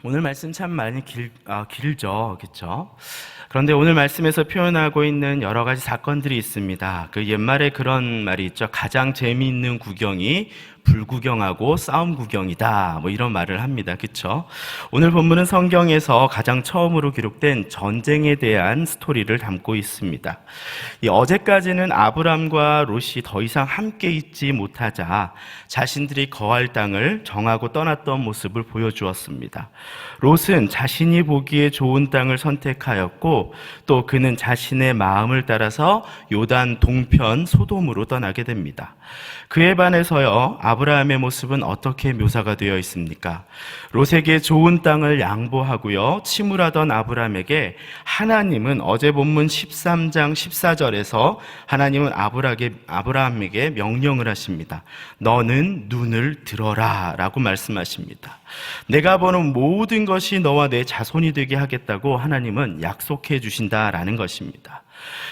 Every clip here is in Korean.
오늘 말씀 참 많이 길죠. 그렇죠? 그런데 오늘 말씀에서 표현하고 있는 여러 가지 사건들이 있습니다. 그 옛말에 그런 말이 있죠. 가장 재미있는 구경이 불구경하고 싸움 구경이다. 뭐 이런 말을 합니다. 그렇죠? 오늘 본문은 성경에서 가장 처음으로 기록된 전쟁에 대한 스토리를 담고 있습니다. 어제까지는 아브람과 롯이 더 이상 함께 있지 못하자 자신들이 거할 땅을 정하고 떠났던 모습을 보여주었습니다. 롯은 자신이 보기에 좋은 땅을 선택하였고 또 그는 자신의 마음을 따라서 요단 동편 소돔으로 떠나게 됩니다. 그에 반해서요, 아브라함의 모습은 어떻게 묘사가 되어 있습니까? 롯에게 좋은 땅을 양보하고요, 침울하던 아브라함에게 하나님은 어제 본문 13장 14절에서 하나님은 아브라함에게 명령을 하십니다. 너는 눈을 들어라 라고 말씀하십니다. 내가 보는 모든 것이 너와 내 자손이 되게 하겠다고 하나님은 약속해 주신다라는 것입니다.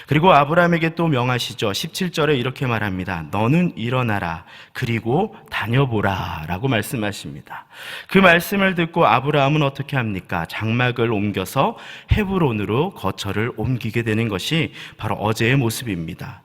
그리고 아브라함에게 또 명하시죠. 17절에 이렇게 말합니다. 너는 일어나라 그리고 다녀보라 라고 말씀하십니다. 그 말씀을 듣고 아브라함은 어떻게 합니까? 장막을 옮겨서 헤브론으로 거처를 옮기게 되는 것이 바로 어제의 모습입니다.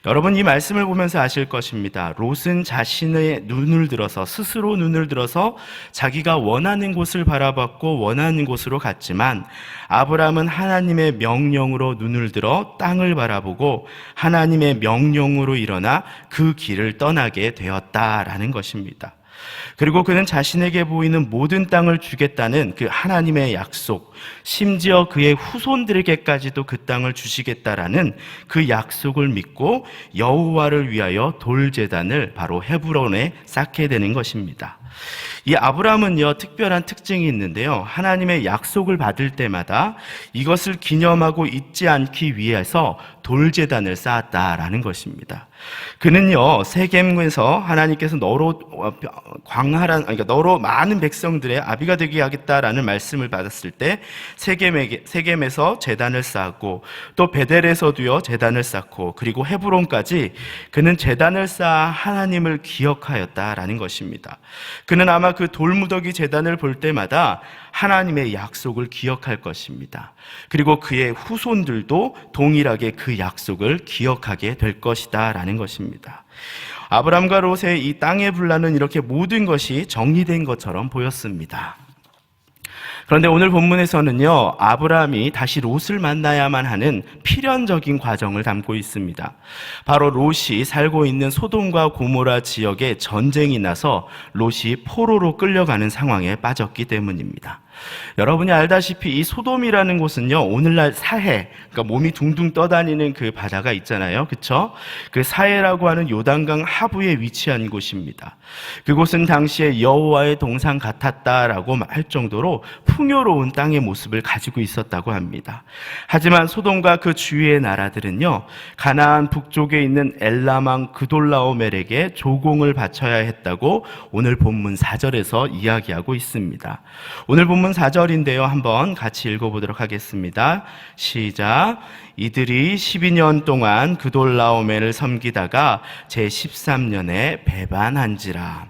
여러분, 이 말씀을 보면서 아실 것입니다. 롯은 자신의 눈을 들어서, 스스로 눈을 들어서 자기가 원하는 곳을 바라봤고 원하는 곳으로 갔지만, 아브라함은 하나님의 명령으로 눈을 들어 땅을 바라보고 하나님의 명령으로 일어나 그 길을 떠나게 되었다라는 것입니다. 그리고 그는 자신에게 보이는 모든 땅을 주겠다는 그 하나님의 약속, 심지어 그의 후손들에게까지도 그 땅을 주시겠다라는 그 약속을 믿고 여호와를 위하여 돌제단을 바로 헤브론에 쌓게 되는 것입니다. 이 아브라함은요, 특별한 특징이 있는데요, 하나님의 약속을 받을 때마다 이것을 기념하고 잊지 않기 위해서 돌제단을 쌓았다라는 것입니다. 그는요, 세겜에서 하나님께서 너로 너로 많은 백성들의 아비가 되게 하겠다라는 말씀을 받았을 때 세겜에서 제단을 쌓았고, 또 베델에서도요 제단을 쌓고, 그리고 헤브론까지 그는 제단을 쌓아 하나님을 기억하였다라는 것입니다. 그는 아마 그 돌무더기 제단을 볼 때마다 하나님의 약속을 기억할 것입니다. 그리고 그의 후손들도 동일하게 그 약속을 기억하게 될 것이다 라는 것입니다. 아브람과 롯의 이 땅의 분란은 이렇게 모든 것이 정리된 것처럼 보였습니다. 그런데 오늘 본문에서는요, 아브라함이 다시 롯을 만나야만 하는 필연적인 과정을 담고 있습니다. 바로 롯이 살고 있는 소돔과 고모라 지역에 전쟁이 나서 롯이 포로로 끌려가는 상황에 빠졌기 때문입니다. 여러분이 알다시피 이 소돔이라는 곳은요, 오늘날 사해, 그러니까 몸이 둥둥 떠다니는 그 바다가 있잖아요. 그쵸? 그 사해라고 하는 요단강 하부에 위치한 곳입니다. 그곳은 당시에 여호와의 동산 같았다라고 할 정도로 풍요로운 땅의 모습을 가지고 있었다고 합니다. 하지만 소돔과 그 주위의 나라들은요, 가나안 북쪽에 있는 엘람 왕 그돌라오멜에게 조공을 바쳐야 했다고 오늘 본문 4절에서 이야기하고 있습니다. 오늘 본문 4절인데요. 한번 같이 읽어보도록 하겠습니다. 시작. 이들이 12년 동안 그돌라오멜을 섬기다가 제13년에 배반한지라.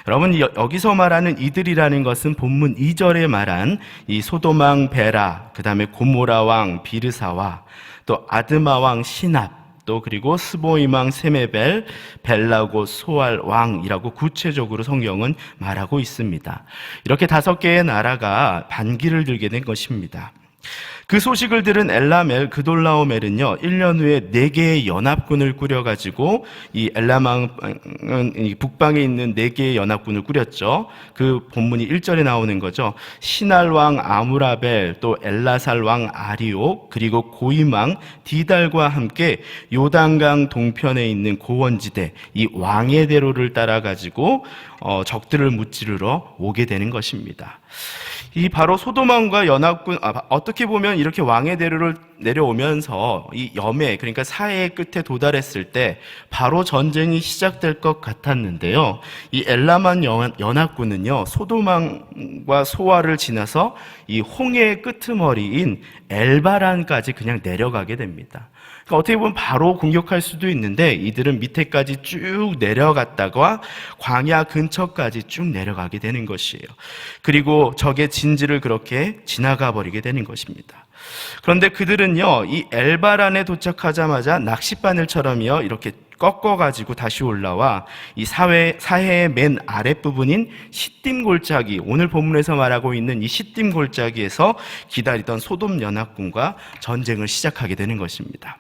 여러분, 여기서 말하는 이들이라는 것은 본문 2절에 말한 이 소돔 왕 베라, 그 다음에 고모라 왕 비르사와 또 아드마 왕 시납, 또 그리고 스보임 왕 세메벨, 벨라고 소알 왕이라고 구체적으로 성경은 말하고 있습니다. 이렇게 5개의 나라가 반기를 들게 된 것입니다. 그 소식을 들은 엘라멜 그돌라오멜은요, 1년 후에 4개의 연합군을 꾸려가지고 이 엘라망은 북방에 있는 4개의 연합군을 꾸렸죠. 그 본문이 1절에 나오는 거죠. 시날 왕 아무라벨, 또 엘라살 왕 아리옥, 그리고 고임 왕 디달과 함께 요단강 동편에 있는 고원지대, 이 왕의 대로를 따라가지고 적들을 무찌르러 오게 되는 것입니다. 이 바로 소돔왕과 연합군, 어떻게 보면 이렇게 왕의 대로를 내려오면서 이 염해, 그러니까 사해의 끝에 도달했을 때 바로 전쟁이 시작될 것 같았는데요, 이 엘라만 연합군은요, 소돔왕과 소아를 지나서 이 홍해의 끄트머리인 엘바란까지 그냥 내려가게 됩니다. 그러니까 어떻게 보면 바로 공격할 수도 있는데 이들은 밑에까지 쭉 내려갔다가 광야 근처까지 쭉 내려가게 되는 것이에요. 그리고 적의 진지를 그렇게 지나가 버리게 되는 것입니다. 그런데 그들은요, 이 엘바란에 도착하자마자 낚싯바늘처럼요, 이렇게 꺾어가지고 다시 올라와 이 사해의 맨 아랫부분인 시딤 골짜기, 오늘 본문에서 말하고 있는 이 시딤 골짜기에서 기다리던 소돔 연합군과 전쟁을 시작하게 되는 것입니다.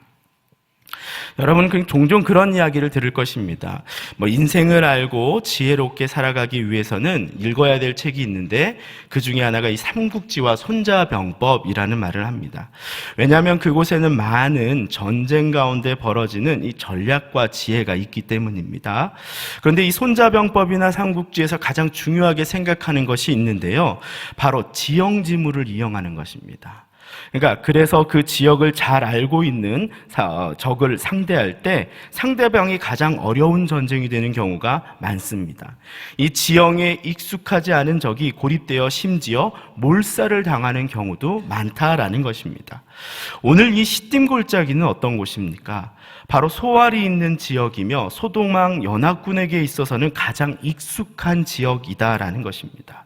여러분, 종종 그런 이야기를 들을 것입니다. 인생을 알고 지혜롭게 살아가기 위해서는 읽어야 될 책이 있는데 그 중에 하나가 이 삼국지와 손자병법이라는 말을 합니다. 왜냐하면 그곳에는 많은 전쟁 가운데 벌어지는 이 전략과 지혜가 있기 때문입니다. 그런데 이 손자병법이나 삼국지에서 가장 중요하게 생각하는 것이 있는데요. 바로 지형지물을 이용하는 것입니다. 그러니까 그래서 그 지역을 잘 알고 있는 적을 상대할 때 상대방이 가장 어려운 전쟁이 되는 경우가 많습니다. 이 지형에 익숙하지 않은 적이 고립되어 심지어 몰살을 당하는 경우도 많다라는 것입니다. 오늘 이 시딤 골짜기는 어떤 곳입니까? 바로 소알이 있는 지역이며 소돔왕 연합군에게 있어서는 가장 익숙한 지역이다라는 것입니다.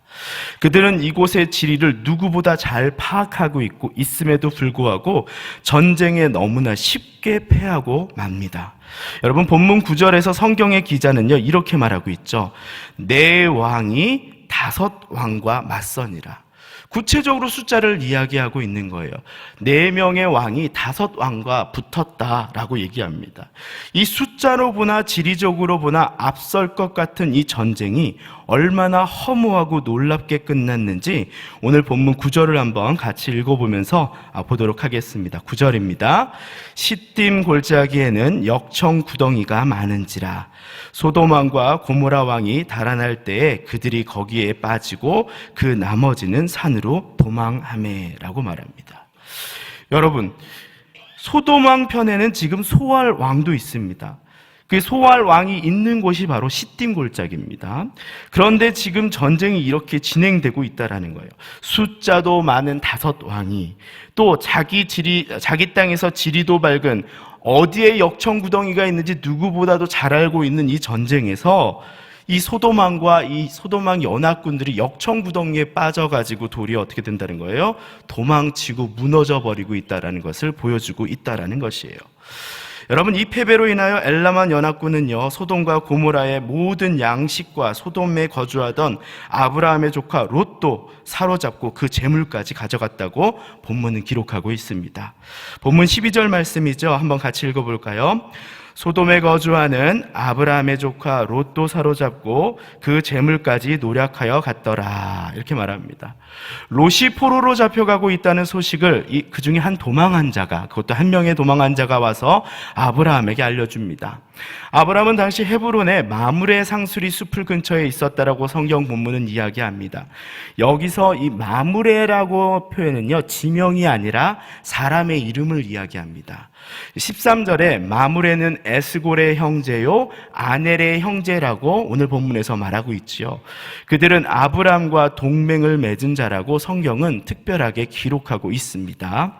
그들은 이곳의 지리를 누구보다 잘 파악하고 있음에도 불구하고 전쟁에 너무나 쉽게 패하고 맙니다. 여러분, 본문 9절에서 성경의 기자는요, 이렇게 말하고 있죠. 내 왕이 5왕과 맞서니라. 구체적으로 숫자를 이야기하고 있는 거예요. 4명의 왕이 5왕과 붙었다라고 얘기합니다. 이 숫자로 보나 지리적으로 보나 앞설 것 같은 이 전쟁이 얼마나 허무하고 놀랍게 끝났는지 오늘 본문 9절을 한번 같이 읽어보면서 보도록 하겠습니다. 9절입니다. 시딤 골짜기에는 역청 구덩이가 많은지라 소돔왕과 고모라 왕이 달아날 때에 그들이 거기에 빠지고 그 나머지는 산으로 도망하매라고 말합니다. 여러분, 소돔왕 편에는 지금 소알 왕도 있습니다. 그 소알 왕이 있는 곳이 바로 시딤 골짜기입니다. 그런데 지금 전쟁이 이렇게 진행되고 있다라는 거예요. 숫자도 많은 5왕이 또 자기 땅에서 지리도 밝은 어디에 역청구덩이가 있는지 누구보다도 잘 알고 있는 이 전쟁에서 이 소돔왕과 이 소돔왕 연합군들이 역청구덩이에 빠져가지고 도리어 어떻게 된다는 거예요? 도망치고 무너져 버리고 있다라는 것을 보여주고 있다라는 것이에요. 여러분, 이 패배로 인하여 엘라만 연합군은요, 소돔과 고모라의 모든 양식과 소돔에 거주하던 아브라함의 조카 롯도 사로잡고 그 재물까지 가져갔다고 본문은 기록하고 있습니다. 본문 12절 말씀이죠. 한번 같이 읽어볼까요? 소돔에 거주하는 아브라함의 조카 롯도 사로잡고 그 재물까지 노략하여 갔더라, 이렇게 말합니다. 롯이 포로로 잡혀가고 있다는 소식을 그 중에 한 도망한 자가, 그것도 한 명의 도망한 자가 와서 아브라함에게 알려줍니다. 아브라함은 당시 헤브론의 마므레 상수리 숲을 근처에 있었다라고 성경 본문은 이야기합니다. 여기서 이 마므레라고 표현은요, 지명이 아니라 사람의 이름을 이야기합니다. 13절에 마므레는 에스골의 형제요 아넬의 형제라고 오늘 본문에서 말하고 있지요. 그들은 아브람과 동맹을 맺은 자라고 성경은 특별하게 기록하고 있습니다.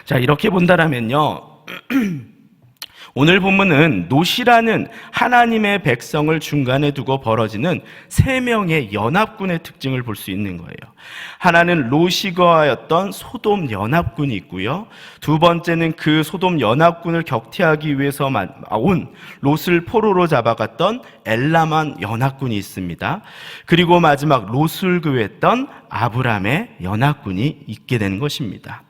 자, 이렇게 본다라면요, 오늘 본문은 롯이라는 하나님의 백성을 중간에 두고 벌어지는 3명의 연합군의 특징을 볼 수 있는 거예요. 하나는 롯이 거하였던 소돔 연합군이 있고요. 두 번째는 그 소돔 연합군을 격퇴하기 위해서 온 롯을 포로로 잡아갔던 엘라만 연합군이 있습니다. 그리고 마지막 롯을 구했던 아브람의 연합군이 있게 되는 것입니다.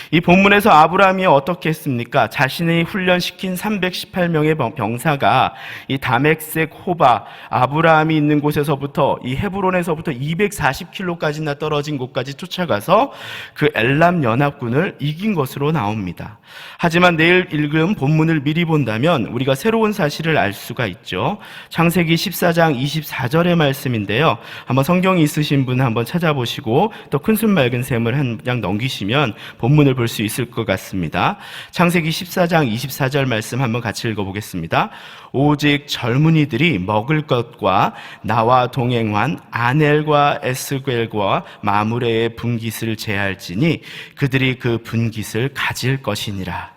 이 본문에서 아브라함이 어떻게 했습니까? 자신이 훈련시킨 318명의 병사가 이 다멕색 호바, 아브라함이 있는 곳에서부터 이 헤브론에서부터 240km까지나 떨어진 곳까지 쫓아가서 그 엘람 연합군을 이긴 것으로 나옵니다. 하지만 내일 읽은 본문을 미리 본다면 우리가 새로운 사실을 알 수가 있죠. 창세기 14장 24절의 말씀인데요. 한번 성경이 있으신 분 한번 찾아보시죠. 보시고 또 큰순 맑은 샘을 한 장 넘기시면 본문을 볼 수 있을 것 같습니다. 창세기 14장 24절 말씀 한번 같이 읽어보겠습니다. 오직 젊은이들이 먹을 것과 나와 동행한 아넬과 에스겔과 마므레의 분깃을 제할지니 그들이 그 분깃을 가질 것이니라.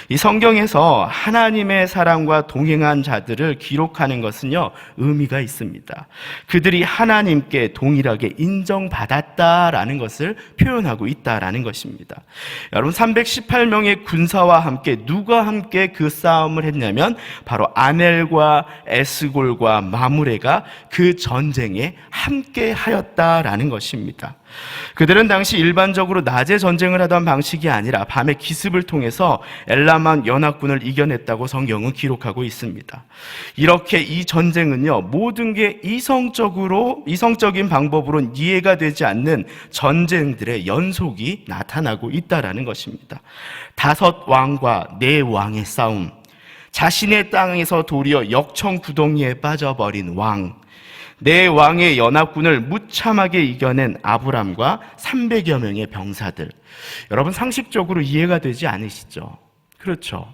이 성경에서 하나님의 사랑과 동행한 자들을 기록하는 것은요, 의미가 있습니다. 그들이 하나님께 동일하게 인정받았다라는 것을 표현하고 있다라는 것입니다. 여러분, 318명의 군사와 함께 누가 함께 그 싸움을 했냐면 바로 아넬과 에스골과 마므레가 그 전쟁에 함께 하였다라는 것입니다. 그들은 당시 일반적으로 낮에 전쟁을 하던 방식이 아니라 밤에 기습을 통해서 엘라만 연합군을 이겨냈다고 성경은 기록하고 있습니다. 이렇게 이 전쟁은요, 모든 게 이성적인 방법으로는 이해가 되지 않는 전쟁들의 연속이 나타나고 있다라는 것입니다. 5 왕과 4 왕의 싸움, 자신의 땅에서 도리어 역청구덩이에 빠져버린 왕, 4 왕의 연합군을 무참하게 이겨낸 아브람과 300여 명의 병사들. 여러분, 상식적으로 이해가 되지 않으시죠? 그렇죠.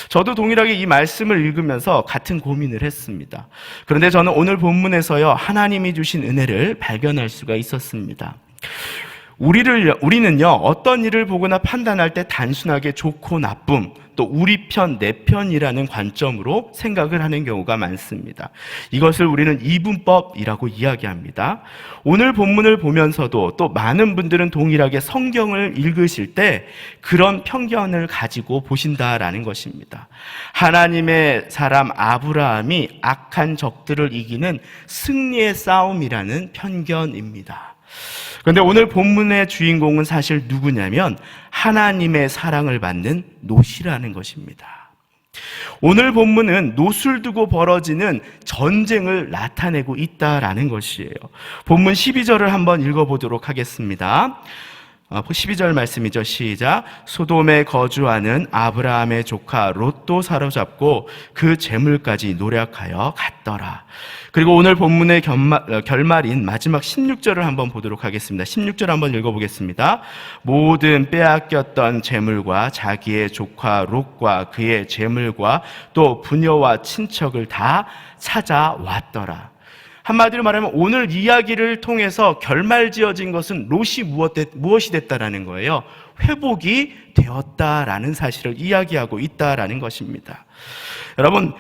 저도 동일하게 이 말씀을 읽으면서 같은 고민을 했습니다. 그런데 저는 오늘 본문에서요, 하나님이 주신 은혜를 발견할 수가 있었습니다. 우리는요, 어떤 일을 보거나 판단할 때 단순하게 좋고 나쁨, 또 우리 편, 내 편이라는 관점으로 생각을 하는 경우가 많습니다. 이것을 우리는 이분법이라고 이야기합니다. 오늘 본문을 보면서도 또 많은 분들은 동일하게 성경을 읽으실 때 그런 편견을 가지고 보신다라는 것입니다. 하나님의 사람 아브라함이 악한 적들을 이기는 승리의 싸움이라는 편견입니다. 그런데 오늘 본문의 주인공은 사실 누구냐면 하나님의 사랑을 받는 롯이라는 것입니다. 오늘 본문은 롯을 두고 벌어지는 전쟁을 나타내고 있다라는 것이에요. 본문 12절을 한번 읽어보도록 하겠습니다. 12절 말씀이죠. 시작. 소돔에 거주하는 아브라함의 조카 롯도 사로잡고 그 재물까지 노력하여 갔더라. 그리고 오늘 본문의 결말인 마지막 16절을 한번 보도록 하겠습니다. 16절 한번 읽어보겠습니다. 모든 빼앗겼던 재물과 자기의 조카 롯과 그의 재물과 또 부녀와 친척을 다 찾아왔더라. 한마디로 말하면 오늘 이야기를 통해서 결말지어진 것은 롯이 무엇이 됐다라는 거예요. 회복이 되었다라는 사실을 이야기하고 있다라는 것입니다. 여러분,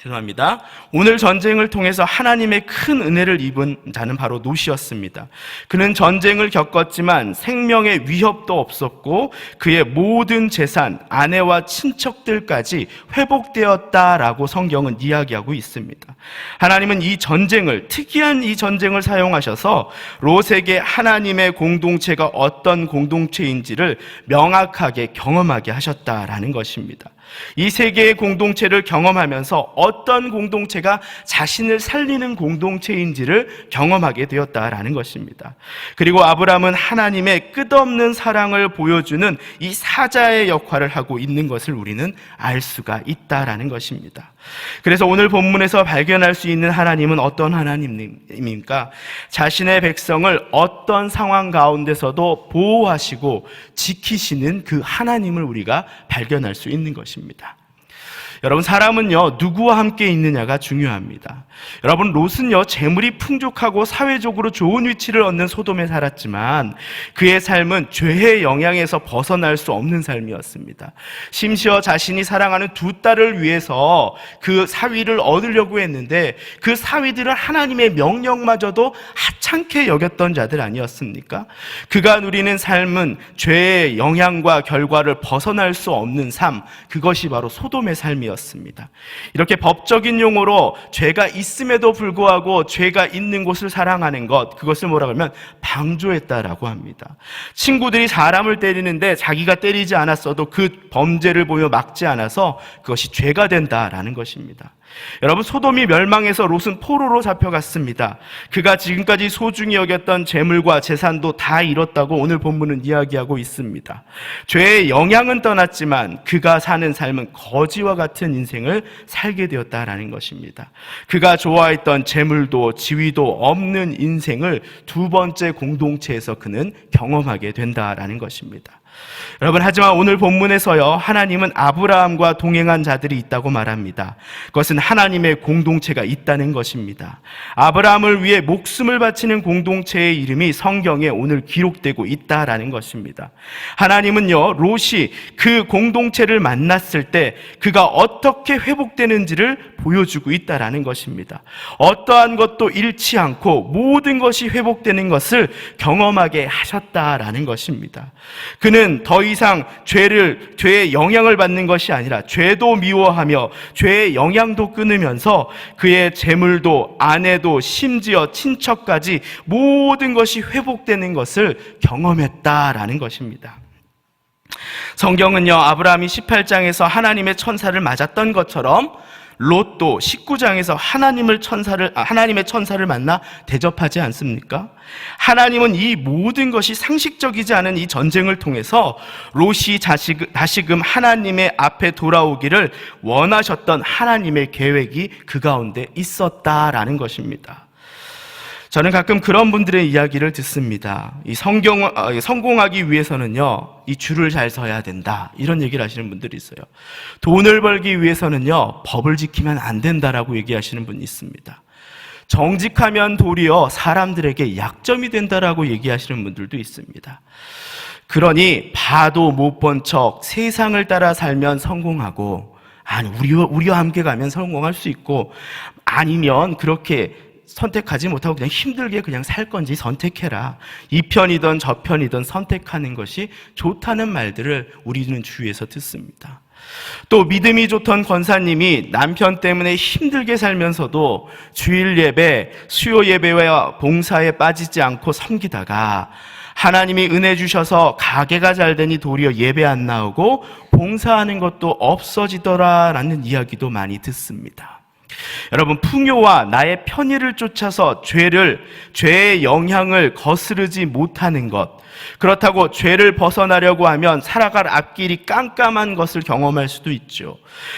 죄송합니다. 오늘 전쟁을 통해서 하나님의 큰 은혜를 입은 자는 바로 롯이었습니다. 그는 전쟁을 겪었지만 생명의 위협도 없었고 그의 모든 재산, 아내와 친척들까지 회복되었다라고 성경은 이야기하고 있습니다. 하나님은 이 전쟁을, 특이한 이 전쟁을 사용하셔서 롯에게 하나님의 공동체가 어떤 공동체인지를 명확하게 경험하게 하셨다라는 것입니다. 이 세계의 공동체를 경험하면서 어떤 공동체가 자신을 살리는 공동체인지를 경험하게 되었다라는 것입니다. 그리고 아브라함은 하나님의 끝없는 사랑을 보여주는 이 사자의 역할을 하고 있는 것을 우리는 알 수가 있다라는 것입니다. 그래서 오늘 본문에서 발견할 수 있는 하나님은 어떤 하나님입니까? 자신의 백성을 어떤 상황 가운데서도 보호하시고 지키시는 그 하나님을 우리가 발견할 수 있는 것입니다. 여러분, 사람은요, 누구와 함께 있느냐가 중요합니다. 여러분, 롯은요, 재물이 풍족하고 사회적으로 좋은 위치를 얻는 소돔에 살았지만 그의 삶은 죄의 영향에서 벗어날 수 없는 삶이었습니다. 심지어 자신이 사랑하는 2 딸을 위해서 그 사위를 얻으려고 했는데 그 사위들은 하나님의 명령마저도 하찮게 여겼던 자들 아니었습니까? 그가 누리는 삶은 죄의 영향과 결과를 벗어날 수 없는 삶, 그것이 바로 소돔의 삶이었습니다. 이렇게 법적인 용어로 죄가 있음에도 불구하고 죄가 있는 곳을 사랑하는 것, 그것을 뭐라고 하면 방조했다라고 합니다. 친구들이 사람을 때리는데 자기가 때리지 않았어도 그 범죄를 보여 막지 않아서 그것이 죄가 된다라는 것입니다. 여러분, 소돔이 멸망해서 롯은 포로로 잡혀갔습니다. 그가 지금까지 소중히 여겼던 재물과 재산도 다 잃었다고 오늘 본문은 이야기하고 있습니다. 죄의 영향은 떠났지만 그가 사는 삶은 거지와 같은 인생을 살게 되었다라는 것입니다. 그가 좋아했던 재물도 지위도 없는 인생을 두 번째 공동체에서 그는 경험하게 된다라는 것입니다. 여러분, 하지만 오늘 본문에서요, 하나님은 아브라함과 동행한 자들이 있다고 말합니다. 그것은 하나님의 공동체가 있다는 것입니다. 아브라함을 위해 목숨을 바치는 공동체의 이름이 성경에 오늘 기록되고 있다라는 것입니다. 하나님은요, 롯이 그 공동체를 만났을 때 그가 어떻게 회복되는지를 보여주고 있다라는 것입니다. 어떠한 것도 잃지 않고 모든 것이 회복되는 것을 경험하게 하셨다라는 것입니다. 그는 더 이상 죄의 영향을 받는 것이 아니라 죄도 미워하며 죄의 영향도 끊으면서 그의 재물도 아내도 심지어 친척까지 모든 것이 회복되는 것을 경험했다라는 것입니다. 성경은요, 아브라함이 18장에서 하나님의 천사를 맞았던 것처럼 롯도 19장에서 하나님의 천사를 만나 대접하지 않습니까? 하나님은 이 모든 것이 상식적이지 않은 이 전쟁을 통해서 롯이 다시금 하나님의 앞에 돌아오기를 원하셨던 하나님의 계획이 그 가운데 있었다라는 것입니다. 저는 가끔 그런 분들의 이야기를 듣습니다. 성공하기 위해서는요, 이 줄을 잘 서야 된다, 이런 얘기를 하시는 분들이 있어요. 돈을 벌기 위해서는요, 법을 지키면 안 된다라고 얘기하시는 분이 있습니다. 정직하면 도리어 사람들에게 약점이 된다라고 얘기하시는 분들도 있습니다. 그러니 봐도 못 본 척 세상을 따라 살면 성공하고, 아니 우리와 함께 가면 성공할 수 있고, 아니면 그렇게 선택하지 못하고 그냥 힘들게 그냥 살 건지 선택해라, 이 편이든 저 편이든 선택하는 것이 좋다는 말들을 우리는 주위에서 듣습니다. 또 믿음이 좋던 권사님이 남편 때문에 힘들게 살면서도 주일 예배, 수요 예배와 봉사에 빠지지 않고 섬기다가 하나님이 은혜 주셔서 가게가 잘 되니 도리어 예배 안 나오고 봉사하는 것도 없어지더라라는 이야기도 많이 듣습니다. 여러분, 풍요와 나의 편의를 쫓아서 죄의 영향을 거스르지 못하는 것, 그렇다고 죄를 벗어나려고 하면 살아갈 앞길이 깜깜한 것을 경험할 수도 있죠.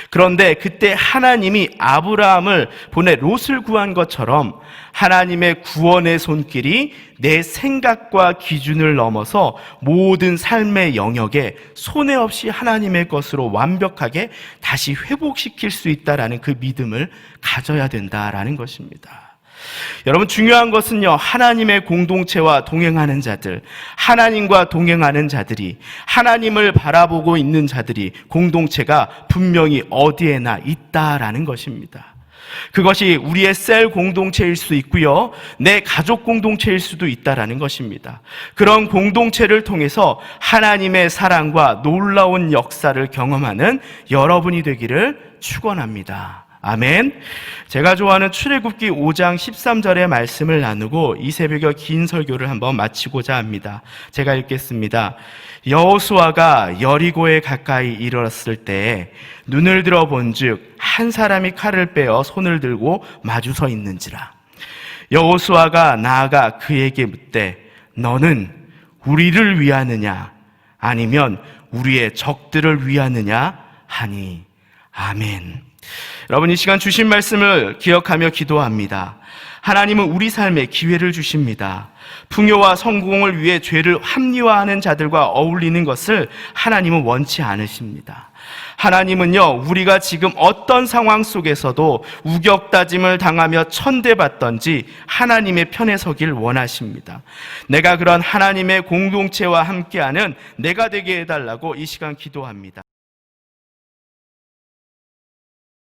그런데 그때 하나님이 아브라함을 보내 롯을 구한 것처럼 하나님의 구원의 손길이 내 생각과 기준을 넘어서 모든 삶의 영역에 손해 없이 하나님의 것으로 완벽하게 다시 회복시킬 수 있다라는 그 믿음을 가져야 된다라는 것입니다. 여러분, 중요한 것은요, 하나님의 공동체와 동행하는 자들, 하나님과 동행하는 자들이, 하나님을 바라보고 있는 자들이, 공동체가 분명히 어디에나 있다라는 것입니다. 그것이 우리의 셀 공동체일 수 있고요, 내 가족 공동체일 수도 있다라는 것입니다. 그런 공동체를 통해서 하나님의 사랑과 놀라운 역사를 경험하는 여러분이 되기를 축원합니다. 아멘. 제가 좋아하는 출애굽기 5장 13절의 말씀을 나누고 이 새벽에 긴 설교를 한번 마치고자 합니다. 제가 읽겠습니다. 여호수아가 여리고에 가까이 이르렀을 때 눈을 들어 본즉 한 사람이 칼을 빼어 손을 들고 마주 서 있는지라. 여호수아가 나아가 그에게 묻되 너는 우리를 위하느냐 아니면 우리의 적들을 위하느냐 하니. 아멘. 여러분, 이 시간 주신 말씀을 기억하며 기도합니다. 하나님은 우리 삶에 기회를 주십니다. 풍요와 성공을 위해 죄를 합리화하는 자들과 어울리는 것을 하나님은 원치 않으십니다. 하나님은요, 우리가 지금 어떤 상황 속에서도 우격다짐을 당하며 천대받던지 하나님의 편에 서길 원하십니다. 내가 그런 하나님의 공동체와 함께하는 내가 되게 해달라고 이 시간 기도합니다.